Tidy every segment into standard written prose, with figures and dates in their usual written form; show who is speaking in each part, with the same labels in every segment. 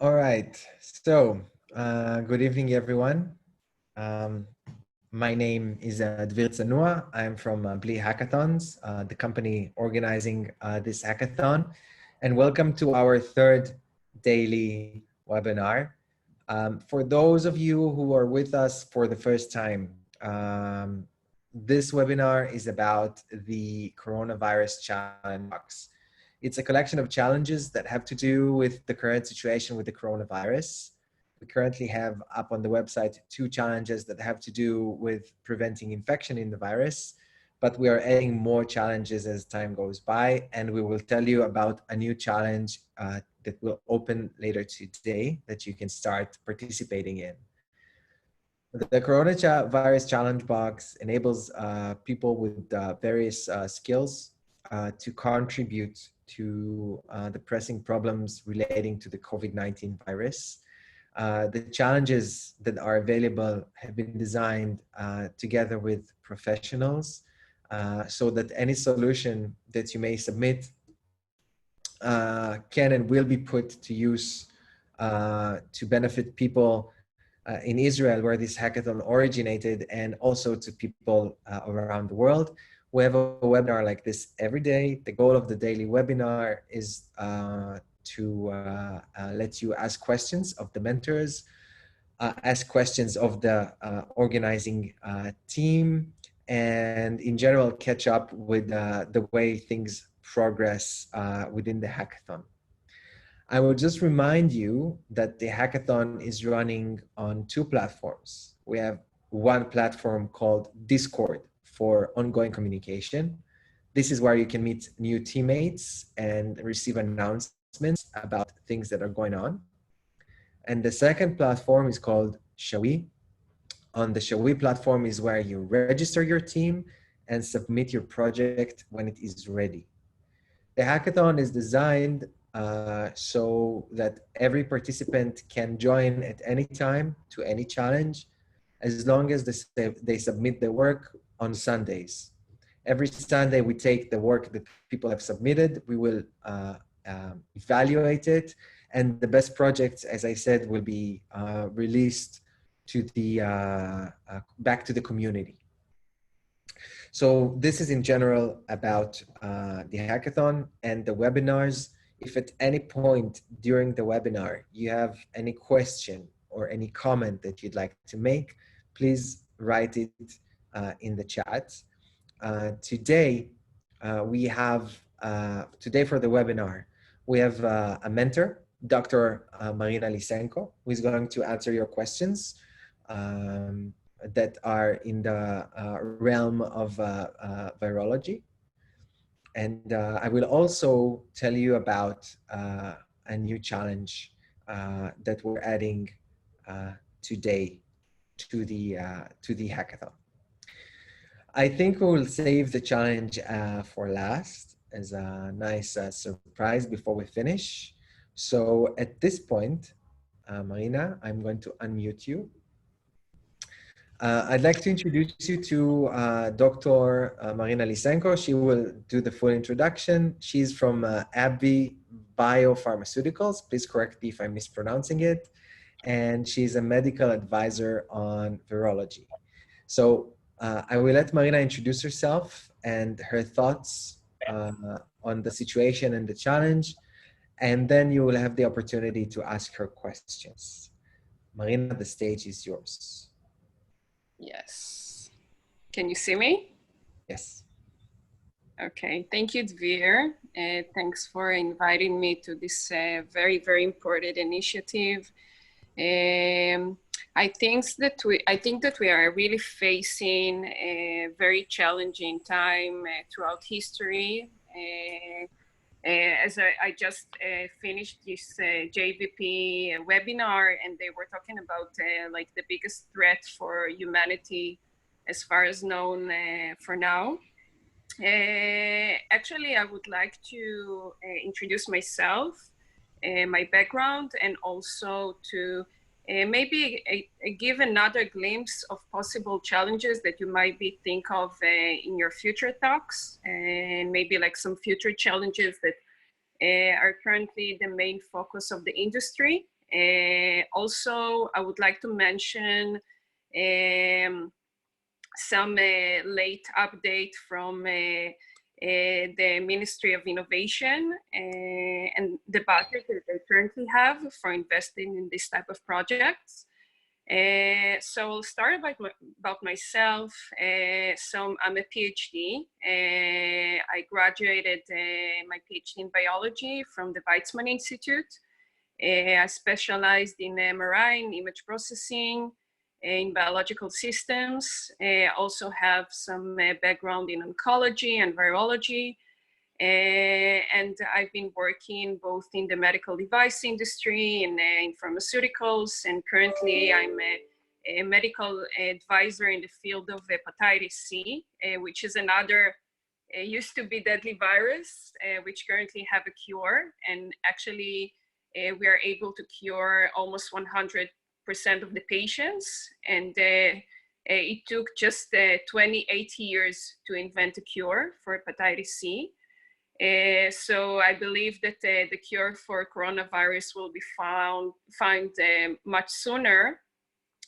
Speaker 1: All right. So, good evening, everyone. Um, my name is Dvir Tsanua. I'm from Bli Hackathons, the company organizing this hackathon. And welcome to our third daily webinar. For those of you who are with us for the first time, this webinar is about the coronavirus challenge box. It's a collection of challenges that have to do with the current situation with the coronavirus. We currently have up on the website 2 challenges that have to do with preventing infection in the virus, but we are adding more challenges as time goes by, and we will tell you about a new challenge that will open later today that you can start participating in. The coronavirus challenge box enables people with various skills to contribute to the pressing problems relating to the COVID-19 virus. The challenges that are available have been designed together with professionals so that any solution that you may submit can and will be put to use to benefit people in Israel, where this hackathon originated, and also to people around the world. We have a webinar like this every day. The goal of the daily webinar is to let you ask questions of the mentors, ask questions of the organizing team, and in general, catch up with the way things progress within the hackathon. I will just remind you that the hackathon is running on 2 platforms. We have one platform called Discord for ongoing communication. This is where you can meet new teammates and receive announcements about things that are going on. And the second platform is called Shawi. On the Shawi platform is where you register your team and submit your project when it is ready. The hackathon is designed so that every participant can join at any time to any challenge, as long as they submit their work on Sundays. Every Sunday, we take the work that people have submitted, we will evaluate it, and the best projects, as I said, will be released to the back to the community. So this is in general about the hackathon and the webinars. If at any point during the webinar you have any question or any comment that you'd like to make, please write it in the chat. Today for the webinar, we have a mentor, Dr. Marina Lysenko, who is going to answer your questions that are in the realm of virology. And I will also tell you about a new challenge that we're adding today to the hackathon. I think we will save the challenge for last as a nice surprise before we finish. So at this point, Marina, I'm going to unmute you. I'd like to introduce you to Dr. Marina Lysenko. She will do the full introduction. She's from AbbVie Biopharmaceuticals. Please correct me if I'm mispronouncing it. And she's a medical advisor on virology. So I will let Marina introduce herself and her thoughts on the situation and the challenge. And then you will have the opportunity to ask her questions. Marina, the stage is yours.
Speaker 2: Yes. Can you see me?
Speaker 1: Yes.
Speaker 2: Okay. Thank you, Dvir. Thanks for inviting me to this very, very important initiative. I think that we are really facing a very challenging time throughout history. As I just finished this JVP webinar, and they were talking about like the biggest threat for humanity as far as known for now. Actually, I would like to introduce myself, my background, and also to maybe give another glimpse of possible challenges that you might be think of in your future talks, and maybe like some future challenges that are currently the main focus of the industry Also, I would like to mention some late update from the Ministry of Innovation and the budget that they currently have for investing in this type of projects. So I'll start about myself. So I'm a PhD. I graduated my PhD in biology from the Weizmann Institute. I specialized in marine image processing, in biological systems. Also have some background in oncology and virology. And I've been working both in the medical device industry and in pharmaceuticals. And currently I'm a medical advisor in the field of hepatitis C, which is another used to be deadly virus, which currently have a cure. And actually we are able to cure almost 100% of the patients. And it took just 28 years to invent a cure for hepatitis C. So I believe that the cure for coronavirus will be found much sooner.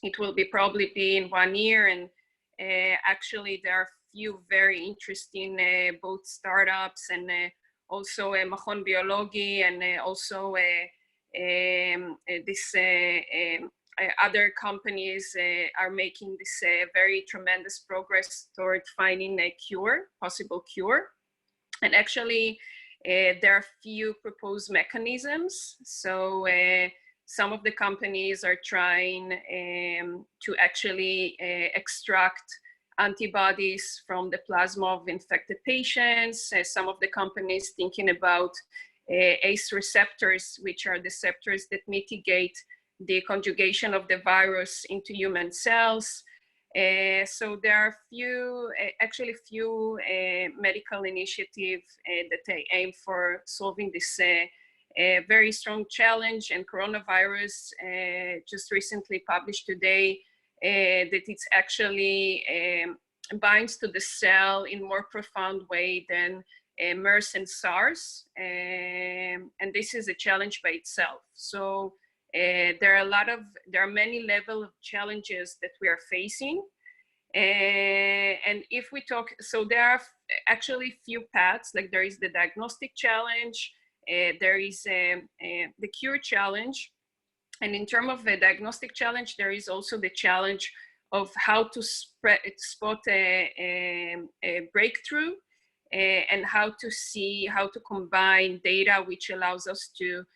Speaker 2: It will probably be in 1 year, and actually there are few very interesting both startups and also Machon Biologi and also this other companies are making this very tremendous progress toward finding a cure, possible cure. And actually, there are few proposed mechanisms. So some of the companies are trying to actually extract antibodies from the plasma of infected patients. Some of the companies thinking about ACE receptors, which are the receptors that mitigate the conjugation of the virus into human cells. So there are few medical initiatives that they aim for solving this very strong challenge. And coronavirus just recently published today that it's actually binds to the cell in more profound way than MERS and SARS. And this is a challenge by itself. So there are many levels of challenges that we are facing. And if we talk, so there are actually few paths, like there is the diagnostic challenge, there is the cure challenge. And in terms of the diagnostic challenge, there is also the challenge of how to spot a breakthrough and how to combine data, which allows us to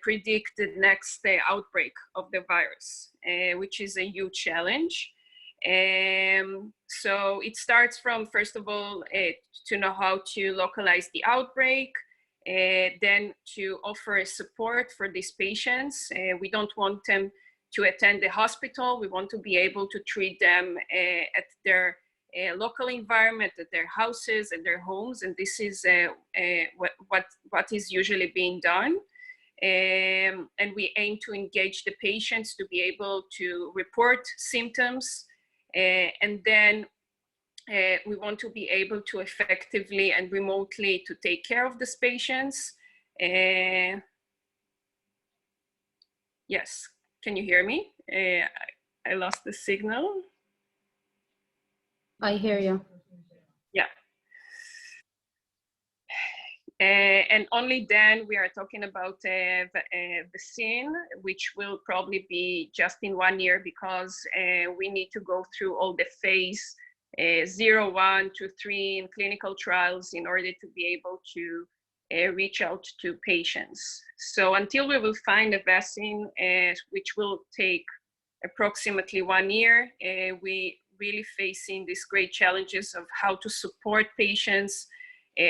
Speaker 2: predict the next outbreak of the virus, which is a huge challenge. So it starts from, first of all, to know how to localize the outbreak, then to offer support for these patients. We don't want them to attend the hospital. We want to be able to treat them at their local environment, at their houses, at their homes. And this is what is usually being done. And we aim to engage the patients to be able to report symptoms. And then we want to be able to effectively and remotely to take care of these patients. Yes, can you hear me? I lost the signal.
Speaker 3: I hear you.
Speaker 2: Yeah. And only then we are talking about vaccine, which will probably be just in 1 year, because we need to go through all the phase 0, 1, 2, 3 in clinical trials in order to be able to reach out to patients. So until we will find a vaccine, which will take approximately 1 year, we really facing these great challenges of how to support patients,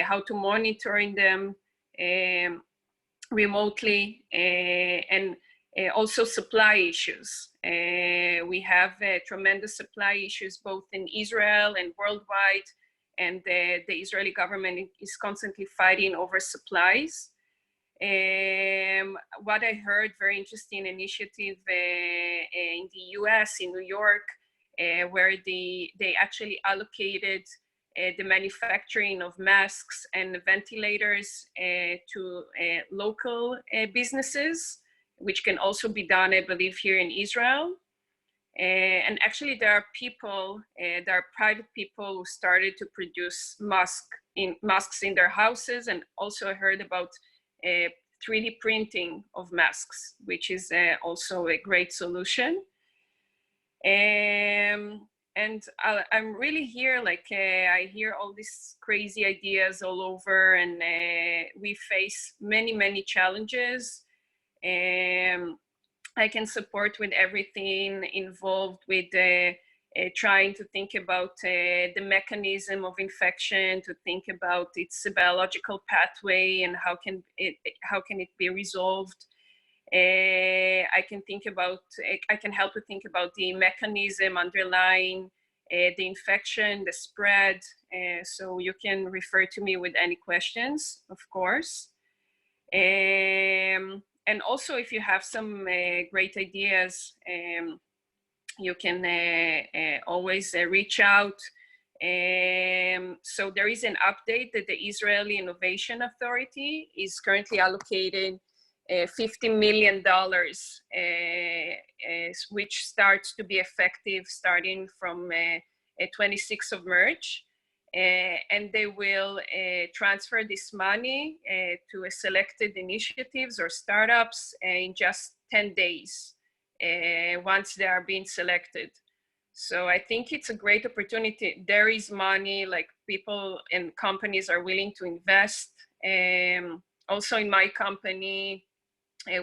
Speaker 2: how to monitoring them remotely, and also supply issues. We have tremendous supply issues both in Israel and worldwide, and the Israeli government is constantly fighting over supplies. What I heard, very interesting initiative in the US, in New York, where they actually allocated the manufacturing of masks and ventilators to local businesses. which can also be done, I believe, here in Israel. And actually, there are private people who started to produce masks in their houses, and also I heard about 3D printing of masks, which is also a great solution. And I'm really here, like I hear all these crazy ideas all over, and we face many challenges. I can support with everything involved with trying to think about the mechanism of infection, to think about its biological pathway and how can it be resolved. I can help to think about the mechanism underlying the infection, the spread. So you can refer to me with any questions, of course. And also, if you have some great ideas, you can always reach out. So there is an update that the Israeli Innovation Authority is currently allocated $50 million, which starts to be effective starting from 26th of March. And they will transfer this money to a selected initiatives or startups in just 10 days once they are being selected. So I think it's a great opportunity. There is money, like people and companies are willing to invest. Also in my company,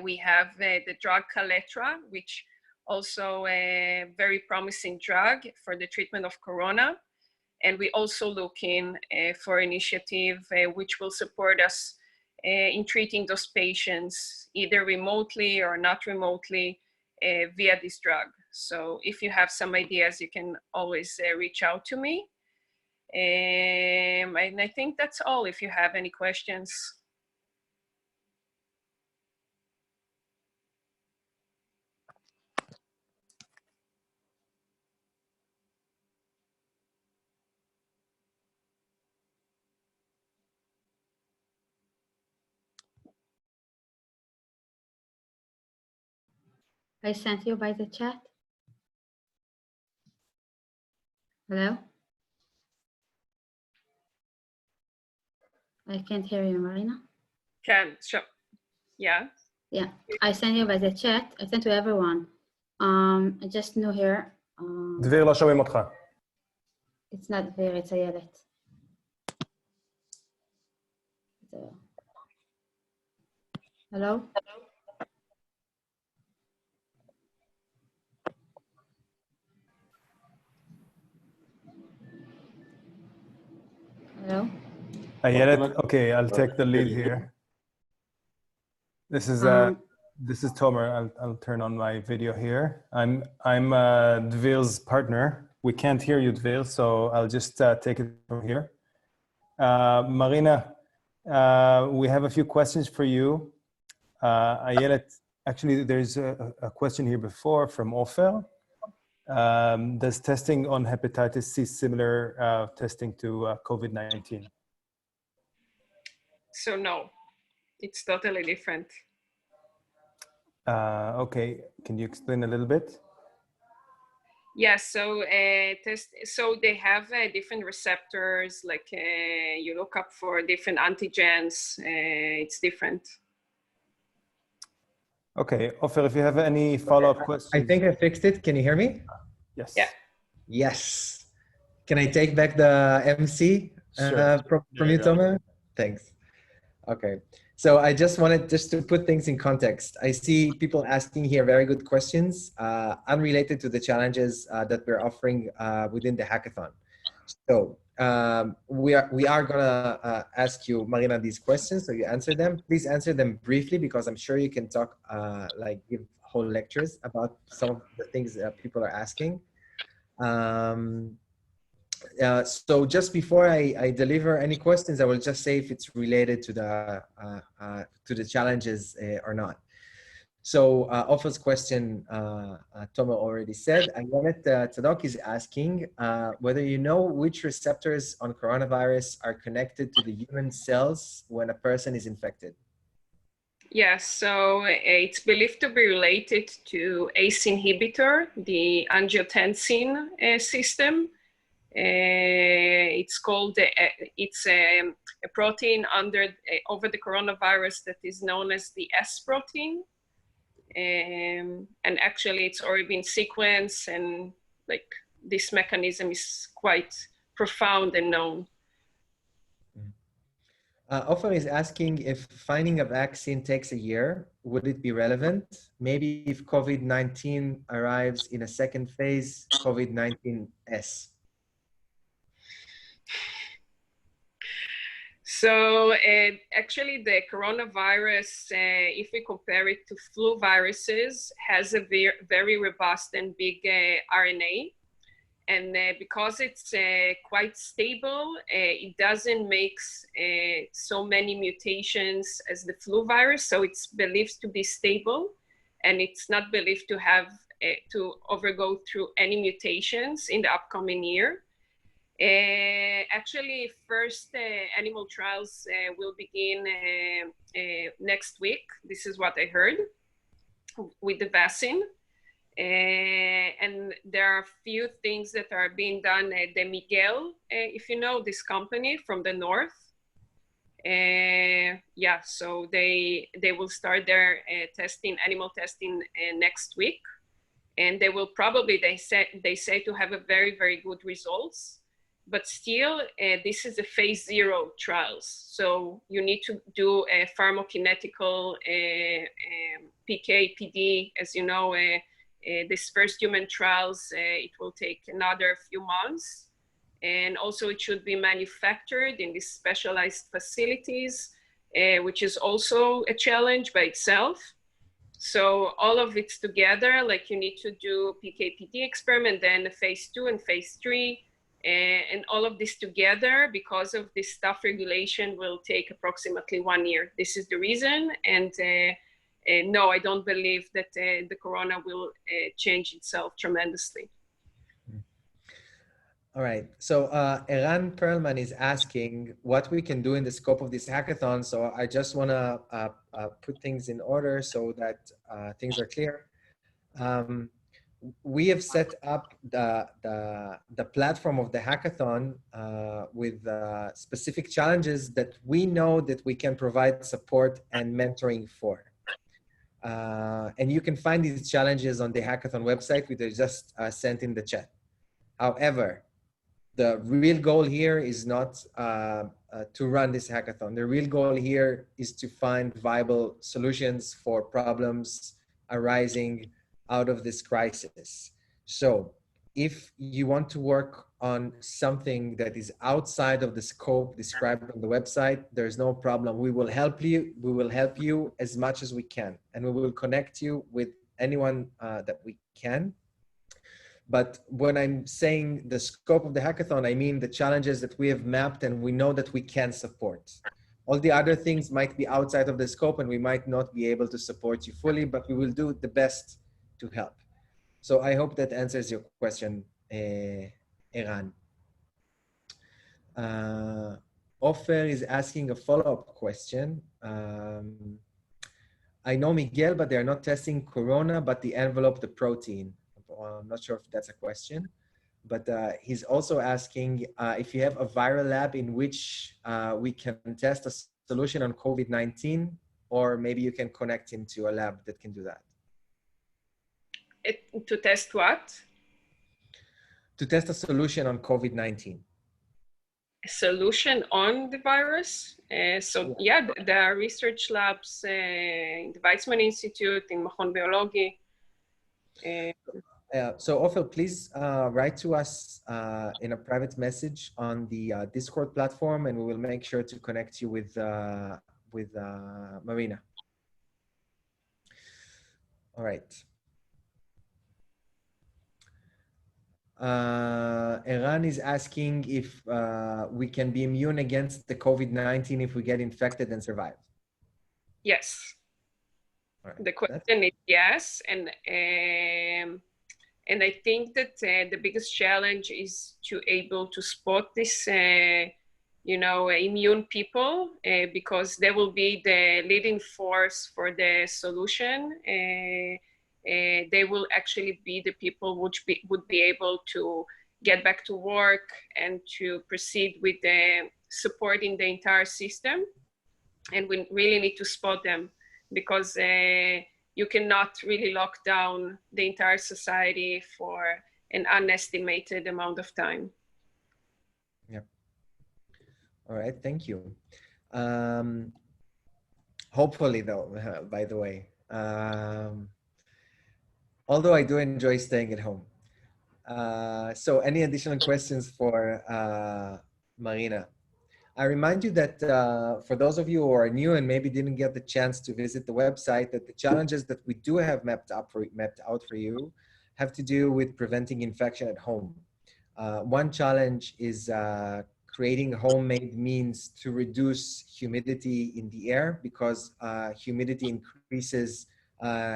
Speaker 2: we have the drug Caletra, which also a very promising drug for the treatment of corona. And we also looking for initiative which will support us in treating those patients, either remotely or not remotely, via this drug. So if you have some ideas, you can always reach out to me. And I think that's all, if you have any questions.
Speaker 3: I sent you by the chat. Hello? I can't hear you, Marina.
Speaker 2: Can, sure, yeah.
Speaker 3: Yeah, I sent you by the chat. I sent to everyone. I just new here.
Speaker 4: דביר, לא שומעים אותך.
Speaker 3: It's not very, it's איילת. Hello? Hello?
Speaker 4: איילת, okay, I'll take the lead here. This is Tomer. I'll turn on my video here. I'm Dvir's partner. We can't hear you, Dvir, so I'll just take it from here. Marina, we have a few questions for you. Ayelet, actually, there's a question here before from Ofer. Does testing on hepatitis C similar testing to COVID-19?
Speaker 2: So no, it's totally different.
Speaker 4: Okay, can you explain a little bit?
Speaker 2: Yes, so so they have different receptors, like you look up for different antigens, it's different.
Speaker 4: Okay, Ofer, if you have any follow-up questions.
Speaker 1: I think I fixed it. Can you hear me?
Speaker 4: Yes.
Speaker 2: Yeah.
Speaker 1: Yes. Can I take back the MC
Speaker 4: Sure.
Speaker 1: from you, Tomer? Thanks. Okay. So I just wanted to put things in context. I see people asking here very good questions, unrelated to the challenges that we're offering within the hackathon. So we are gonna ask you, Marina, these questions, so you answer them. Please answer them briefly, because I'm sure you can talk, like give whole lectures about some of the things that people are asking. So just before I deliver any questions, I will just say if it's related to the challenges or not. So Ofer's question, Tomer already said. Ayelet Tzadok is asking whether you know which receptors on coronavirus are connected to the human cells when a person is infected.
Speaker 2: Yes, so it's believed to be related to ACE inhibitor, the angiotensin system. It's called, it's a protein over the coronavirus that is known as the S protein. And actually it's already been sequenced, and like this mechanism is quite profound and known.
Speaker 1: Ofer is asking if finding a vaccine takes a year, would it be relevant? Maybe if COVID-19 arrives in a second phase, COVID-19S.
Speaker 2: So actually the coronavirus, if we compare it to flu viruses, has a very robust and big RNA. And because it's quite stable, it doesn't make so many mutations as the flu virus. So it's believed to be stable, and it's not believed to have to overgo through any mutations in the upcoming year. Actually, first animal trials will begin next week. This is what I heard with the vaccine. And there are a few things that are being done at the Miguel, if you know this company from the north. Yeah, so they will start their animal testing next week, and they will probably, they say to have a very good results. But still, this is a phase 0 trials. So you need to do a pharmacokinetical PK, PD, as you know. This first human trials, it will take another few months. And also it should be manufactured in these specialized facilities, which is also a challenge by itself. So all of it's together, like you need to do PK/PD experiment, then phase 2 and phase 3, and all of this together, because of this staff regulation, will take approximately 1 year. This is the reason, and no, I don't believe that the corona will change itself tremendously.
Speaker 1: All right, so Eran Perlman is asking what we can do in the scope of this hackathon. So I just want to put things in order so that things are clear. We have set up the platform of the hackathon with specific challenges that we know that we can provide support and mentoring for. And you can find these challenges on the hackathon website, which I just sent in the chat. However, the real goal here is not to run this hackathon. The real goal here is to find viable solutions for problems arising out of this crisis. So if you want to work on something that is outside of the scope described on the website, there's no problem. We will help you. We will help you as much as we can, and we will connect you with anyone that we can. But when I'm saying the scope of the hackathon, I mean the challenges that we have mapped and we know that we can support. All the other things might be outside of the scope and we might not be able to support you fully, but we will do the best to help. So I hope that answers your question, Eran. Ofer is asking a follow-up question. I know Miguel, but they're not testing corona, but the envelope, the protein. I'm not sure if that's a question, but he's also asking if you have a viral lab in which we can test a solution on COVID-19, or maybe you can connect into a lab that can do that.
Speaker 2: To test what?
Speaker 1: To test a solution on COVID-19.
Speaker 2: A solution on the virus? So yeah, there are research labs in the Weizmann Institute, in Machon Biology.
Speaker 1: So Ofer, please write to us in a private message on the Discord platform, and we will make sure to connect you with Marina. All right. Eran is asking if we can be immune against the COVID-19 if we get infected and survive.
Speaker 2: Yes.
Speaker 1: Right.
Speaker 2: The question is yes, and I think that the biggest challenge is to able to spot this immune people, because they will be the leading force for the solution. They will actually be the people which would be able to get back to work and to proceed with the supporting the entire system. And we really need to spot them, because you cannot really lock down the entire society for an unestimated amount of time.
Speaker 1: Yep. All right, thank you. Hopefully though, by the way, although I do enjoy staying at home. So any additional questions for Marina? I remind you that for those of you who are new and maybe didn't get the chance to visit the website, that the challenges that we do have mapped out for you have to do with preventing infection at home. One challenge is creating homemade means to reduce humidity in the air, because humidity increases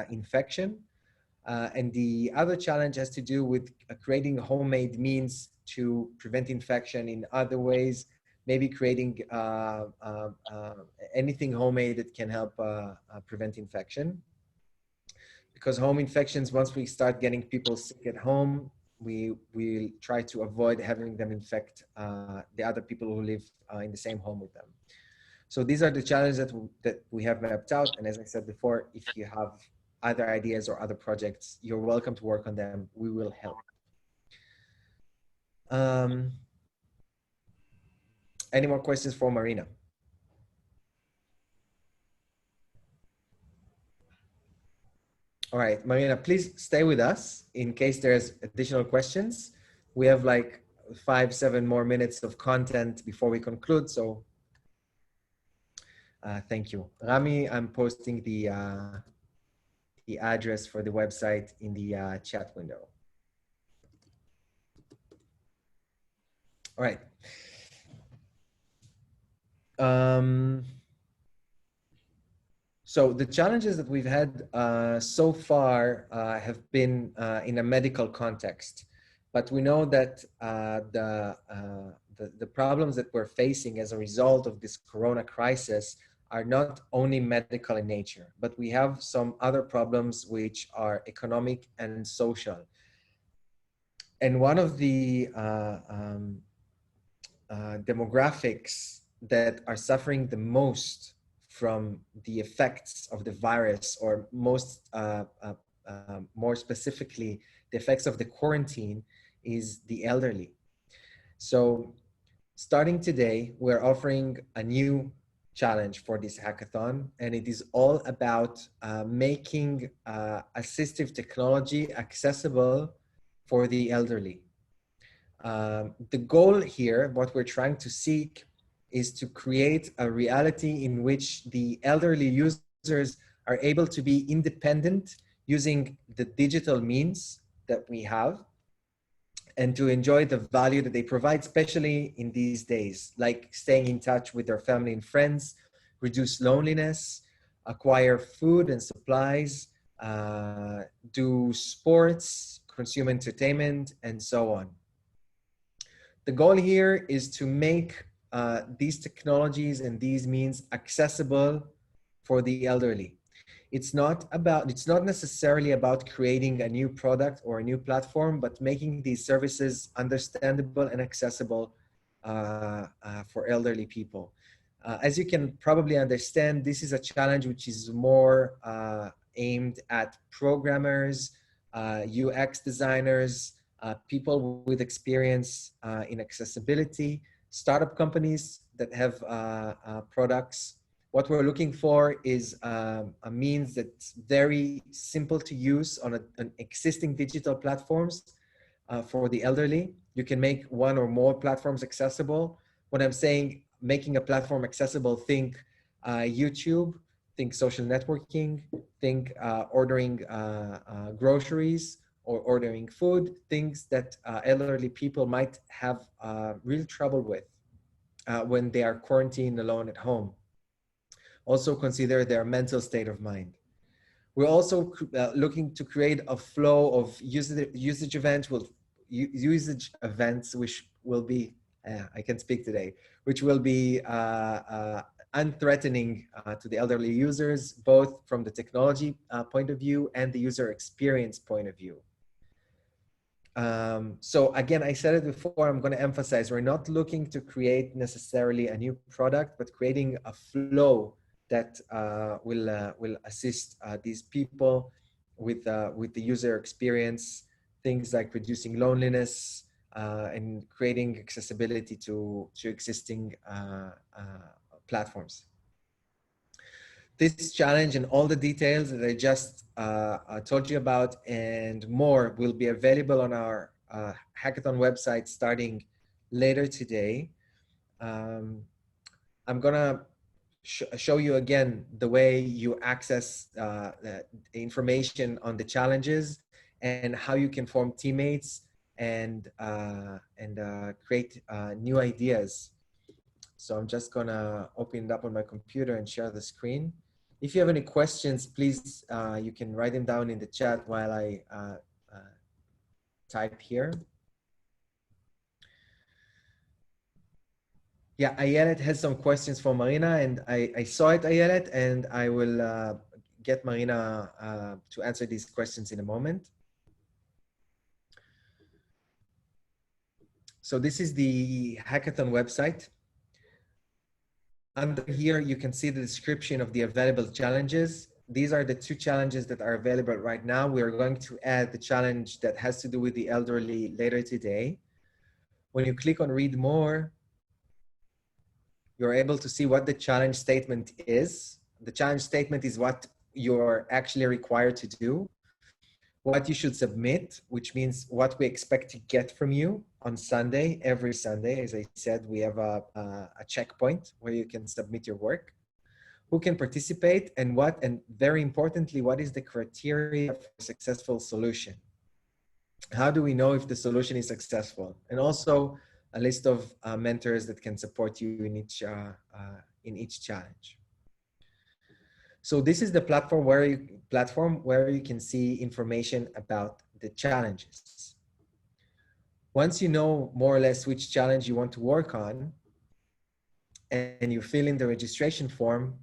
Speaker 1: infection. And the other challenge has to do with creating homemade means to prevent infection in other ways, maybe creating anything homemade that can help prevent infection. Because home infections, once we start getting people sick at home, we try to avoid having them infect the other people who live in the same home with them. So these are the challenges that we have mapped out. And as I said before, if you have other ideas or other projects, you're welcome to work on them. We will help. Any more questions for Marina? All right, Marina, please stay with us in case there's additional questions. We have like 5-7 more minutes of content before we conclude, so thank you. Rami, I'm posting the address for the website in the chat window. All right. So the challenges that we've had so far have been in a medical context, but we know that the problems that we're facing as a result of this corona crisis are not only medical in nature, but we have some other problems which are economic and social. And one of the demographics that are suffering the most from the effects of the virus, or more specifically, the effects of the quarantine, is the elderly. So starting today, we're offering a new challenge for this hackathon, and it is all about making assistive technology accessible for the elderly. The goal here, what we're trying to seek, is to create a reality in which the elderly users are able to be independent using the digital means that we have, and to enjoy the value that they provide, especially in these days, like staying in touch with their family and friends, reduce loneliness, acquire food and supplies, do sports, consume entertainment, and so on. The goal here is to make these technologies and these means accessible for the elderly. It's not necessarily about creating a new product or a new platform, but making these services understandable and accessible for elderly people. As you can probably understand, this is a challenge which is more aimed at programmers, UX designers, people with experience in accessibility, startup companies that have products. What we're looking for is a means that's very simple to use on existing digital platforms for the elderly. You can make one or more platforms accessible. When I'm saying making a platform accessible, think YouTube, think social networking, think ordering groceries or ordering food, things that elderly people might have real trouble with when they are quarantined alone at home. Also consider their mental state of mind. We're also looking to create a flow of usage events which will be I can speak today, which will be unthreatening to the elderly users, both from the technology point of view and the user experience point of view. So again, I said it before, I'm going to emphasize, we're not looking to create necessarily a new product, but creating a flow that will assist these people with the user experience, things like reducing loneliness and creating accessibility to existing platforms. This challenge and all the details that I just told you about and more will be available on our hackathon website starting later today. I'm gonna show you again the way you access the information on the challenges and how you can form teammates and create new ideas. So I'm just gonna open it up on my computer and share the screen. If you have any questions, please, you can write them down in the chat while I type here. Yeah, Ayelet has some questions for Marina, and I saw it, Ayelet, and I will get Marina to answer these questions in a moment. So this is the hackathon website. Under here, you can see the description of the available challenges. These are the 2 challenges that are available right now. We are going to add the challenge that has to do with the elderly later today. When you click on read more, you're able to see what the challenge statement is. The challenge statement is what you're actually required to do, what you should submit, which means what we expect to get from you on Sunday, every Sunday. As I said, we have a checkpoint where you can submit your work, who can participate, and what, and very importantly, what is the criteria for a successful solution? How do we know if the solution is successful? And also a list of mentors that can support you in each challenge. So this is the platform where you can see information about the challenges. Once you know more or less which challenge you want to work on, and you fill in the registration form,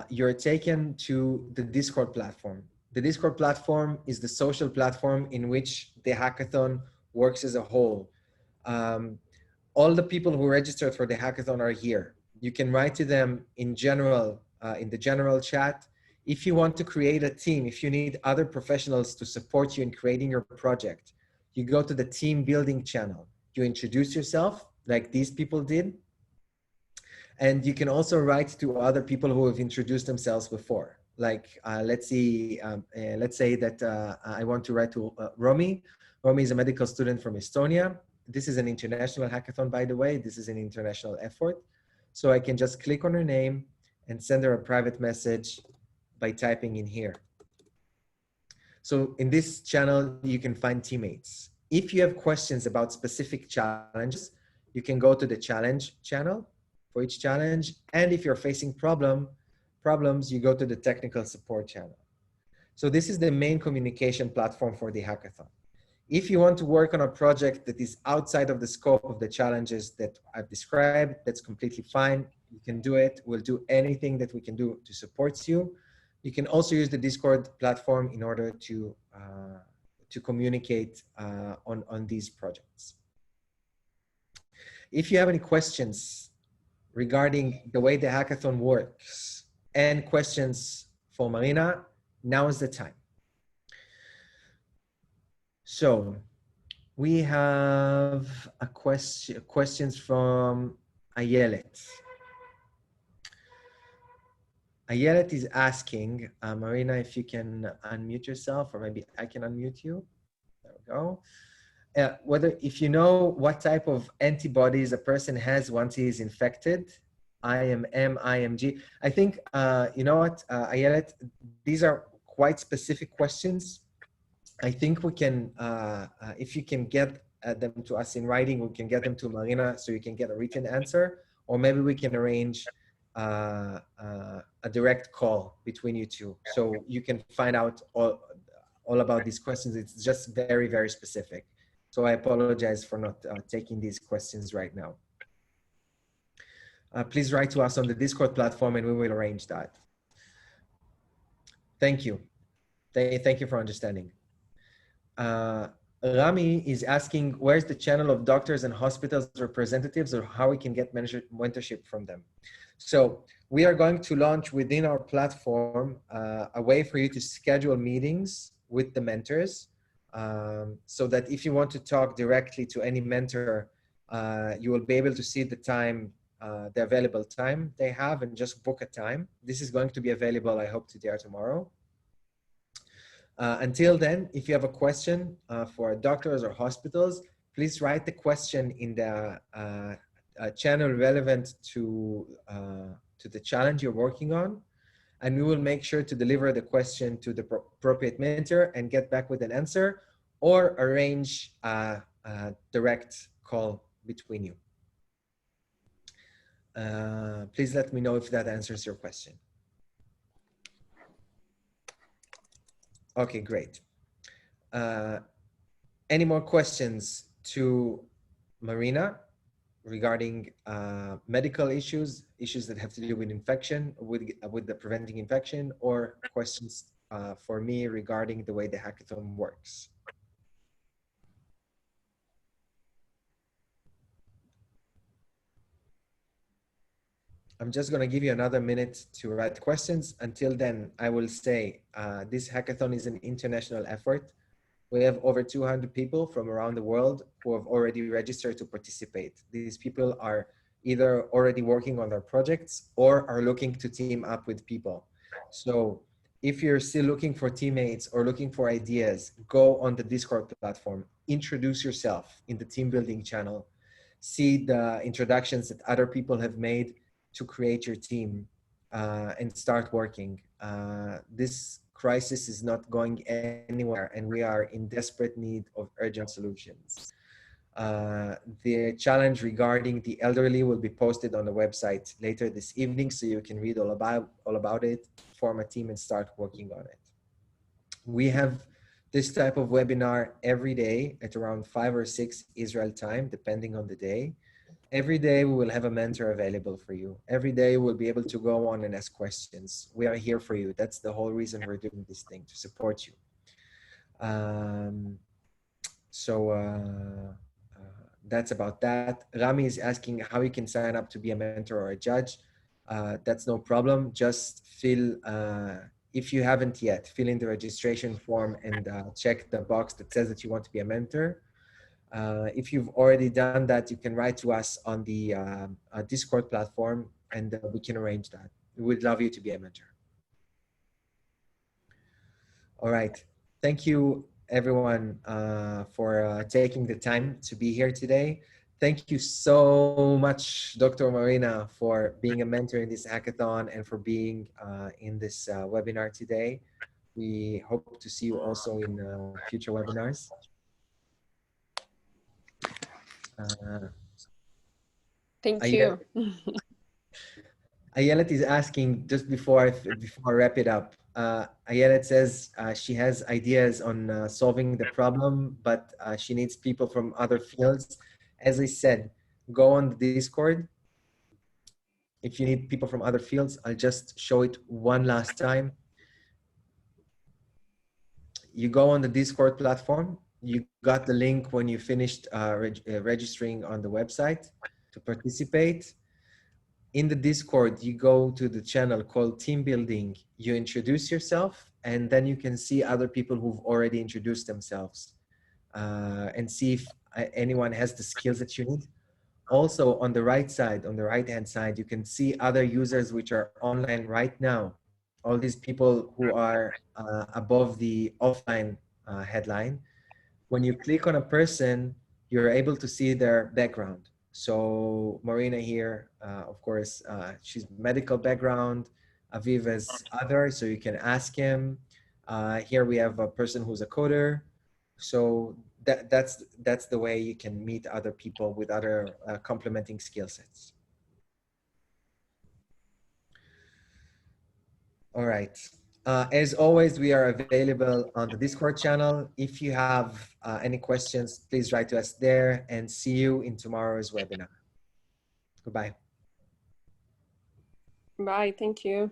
Speaker 1: you're taken to the Discord platform. The Discord platform is the social platform in which the hackathon works as a whole. All the people who registered for the hackathon are here. You can write to them in general, in the general chat. If you want to create a team, if you need other professionals to support you in creating your project, you go to the team building channel. You introduce yourself like these people did. And you can also write to other people who have introduced themselves before. Like, let's say that I want to write to Romy. Romy is a medical student from Estonia. This is an international hackathon, by the way. This is an international effort. So I can just click on her name and send her a private message by typing in here. So in this channel, you can find teammates. If you have questions about specific challenges, you can go to the challenge channel for each challenge. And if you're facing problems, you go to the technical support channel. So this is the main communication platform for the hackathon. If you want to work on a project that is outside of the scope of the challenges that I've described, that's completely fine. You can do it. We'll do anything that we can do to support you. You can also use the Discord platform in order to communicate on these projects. If you have any questions regarding the way the hackathon works and questions for Marina, now is the time. So we have a questions from Ayelet. Ayelet is asking, Marina, if you can unmute yourself, or maybe I can unmute you. There we go. If you know what type of antibodies a person has once he is infected, IMM, IMG. I think, you know what, Ayelet, these are quite specific questions. I think we can, if you can get them to us in writing, we can get them to Marina so you can get a written answer, or maybe we can arrange a direct call between you two. So you can find out all about these questions. It's just very, very specific. So I apologize for not taking these questions right now. Please write to us on the Discord platform and we will arrange that. Thank you. Thank you for understanding. Rami is asking, where's the channel of doctors and hospitals representatives, or how we can get mentorship from them? So we are going to launch within our platform a way for you to schedule meetings with the mentors, so that if you want to talk directly to any mentor, you will be able to see the time, the available time they have, and just book a time. This is going to be available, I hope, today or tomorrow. Until then, if you have a question for doctors or hospitals, please write the question in the channel relevant to the challenge you're working on, and we will make sure to deliver the question to the appropriate mentor and get back with an answer, or arrange a direct call between you. Please let me know if that answers your question. Okay, great. Any more questions to Marina regarding medical issues that have to do with infection, with the preventing infection, or questions for me regarding the way the hackathon works? I'm just going to give you another minute to write questions. Until then, I will say this hackathon is an international effort. We have over 200 people from around the world who have already registered to participate. These people are either already working on their projects or are looking to team up with people. So if you're still looking for teammates or looking for ideas, go on the Discord platform, introduce yourself in the team building channel, see the introductions that other people have made to create your team, and start working. This crisis is not going anywhere, and we are in desperate need of urgent solutions. The challenge regarding the elderly will be posted on the website later this evening, so you can read all about it, form a team, and start working on it. We have this type of webinar every day at around 5 or 6 Israel time, depending on the day. Every day we will have a mentor available for you. Every day we'll be able to go on and ask questions. We are here for you. That's the whole reason we're doing this thing, to support you. That's about that. Rami is asking how you can sign up to be a mentor or a judge. That's no problem. Just fill, if you haven't yet, fill in the registration form and check the box that says that you want to be a mentor. If you've already done that, you can write to us on the Discord platform, and we can arrange that. We would love you to be a mentor. All right. Thank you, everyone, for taking the time to be here today. Thank you so much, Dr. Marina, for being a mentor in this hackathon and for being in this webinar today. We hope to see you also in future webinars.
Speaker 2: Thank you.
Speaker 1: Ayelet is asking, just before I wrap it up, Ayelet says she has ideas on solving the problem, but she needs people from other fields. As I said, go on the Discord. If you need people from other fields, I'll just show it one last time. You go on the Discord platform. You got the link when you finished registering on the website to participate. In the Discord, you go to the channel called Team Building. You introduce yourself, and then you can see other people who've already introduced themselves, and see if anyone has the skills that you need. Also, on the right side, on the right-hand side, you can see other users which are online right now. All these people who are above the offline headline. When you click on a person, you're able to see their background. So Marina here, of course, she's medical background. Aviv is other, so you can ask him. Here we have a person who's a coder. So that's the way you can meet other people with other complementing skill sets. All right. As always, we are available on the Discord channel. If you have any questions, please write to us there, and see you in tomorrow's webinar. Goodbye.
Speaker 2: Bye. Thank you.